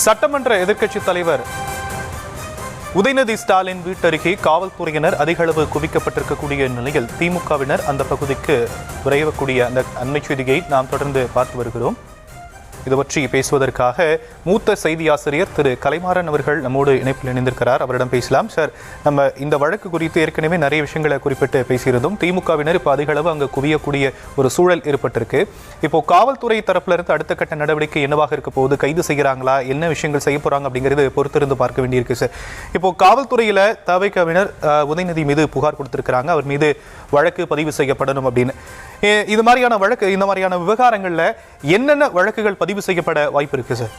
சட்டமன்ற எதிர்க்கட்சித் தலைவர் உதயநிதி ஸ்டாலின் வீட்டருகே காவல்துறையினர் அதிக அளவு குவிக்கப்பட்டிருக்கக்கூடிய நிலையில் திமுகவினர் அந்த பகுதிக்கு விரைவக்கூடிய அந்த அண்மை செய்தியை நாம் தொடர்ந்து பார்த்து வருகிறோம். இது பற்றி பேசுவதற்காக மூத்த செய்தி ஆசிரியர் திரு கலைமாறன் அவர்கள் நம்மோடு இணைப்பில் இணைந்திருக்கிறார். அவரிடம் பேசலாம். சார், நம்ம இந்த வழக்கு குறித்து ஏற்கனவே நிறைய விஷயங்களை குறிப்பிட்டு பேசியிருந்தோம். திமுகவினர் இப்போ அதிக அளவு அங்கே குவியக்கூடிய ஒரு சூழல் ஏற்பட்டிருக்கு. இப்போ காவல்துறை தரப்புல இருந்து அடுத்த கட்ட நடவடிக்கை என்னவாக இருக்க போகுது? கைது செய்கிறாங்களா? என்ன விஷயங்கள் செய்ய போறாங்க அப்படிங்கிறது பொறுத்திருந்து பார்க்க வேண்டியிருக்கு சார். இப்போ காவல்துறையில தவிகவினர் உதயநிதி மீது புகார் கொடுத்திருக்கிறாங்க. அவர் மீது வழக்கு பதிவு செய்யப்படணும் அப்படின்னு. இது மாதிரியான வழக்கு, இந்த மாதிரியான விவகாரங்கள்ல என்னென்ன வழக்குகள் பதிவு செய்யப்பட வாய்ப்பு இருக்கு சார்?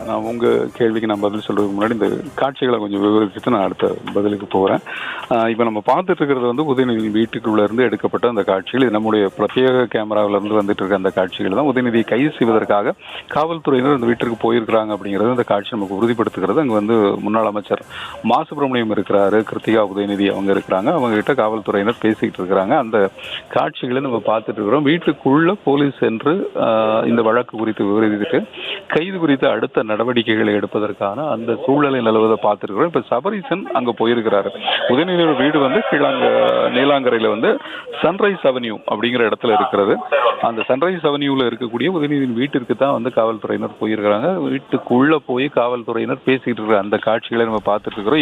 நான் உங்கள் கேள்விக்கு நான் பதில் சொல்கிறதுக்கு முன்னாடி இந்த காட்சிகளை கொஞ்சம் விவரிச்சுட்டு நான் அடுத்த பதிலுக்கு போகிறேன். இப்போ நம்ம பார்த்துட்டு இருக்கிறது வந்து உதயநிதி வீட்டுக்குள்ளேருந்து எடுக்கப்பட்ட அந்த காட்சிகள். இது நம்முடைய பிரத்யேக கேமராவிலேருந்து வந்துட்டு இருக்க அந்த காட்சிகள் தான். உதயநிதியை கைது செய்வதற்காக காவல்துறையினர் அந்த வீட்டிற்கு போயிருக்கிறாங்க அப்படிங்கிறது அந்த காட்சி நமக்கு உறுதிப்படுத்துகிறது. அங்கே வந்து முன்னாள் அமைச்சர் மா சுப்பிரமணியம் இருக்கிறாரு, கிருத்திகா உதயநிதி அவங்க இருக்கிறாங்க. அவங்ககிட்ட காவல்துறையினர் பேசிக்கிட்டு இருக்கிறாங்க. அந்த காட்சிகளை நம்ம பார்த்துட்டு இருக்கிறோம். வீட்டுக்குள்ளே போலீஸ் சென்று இந்த வழக்கு குறித்து விவரித்துட்டு கைது குறித்து அடுத்த நடவடிக்கைகளை எடுப்பதற்கான அந்த சூழலை நிலவதை பார்த்துருக்கிறோம். இப்போ சபரீசன் அங்கே போயிருக்கிறாரு. உதயநிதியோட வீடு வந்து நீலாங்கரையில் வந்து சன்ரைஸ் அவென்யூ அப்படிங்கிற இடத்துல இருக்கிறது. அந்த சன்ரைஸ் அவென்யூவில் இருக்கக்கூடிய உதயநிதியின் வீட்டிற்கு தான் வந்து காவல்துறையினர் போயிருக்கிறாங்க. வீட்டுக்குள்ளே போய் காவல்துறையினர் பேசிக்கிட்டு இருக்கிற அந்த காட்சிகளை நம்ம பார்த்துட்டு இருக்கிறோம்.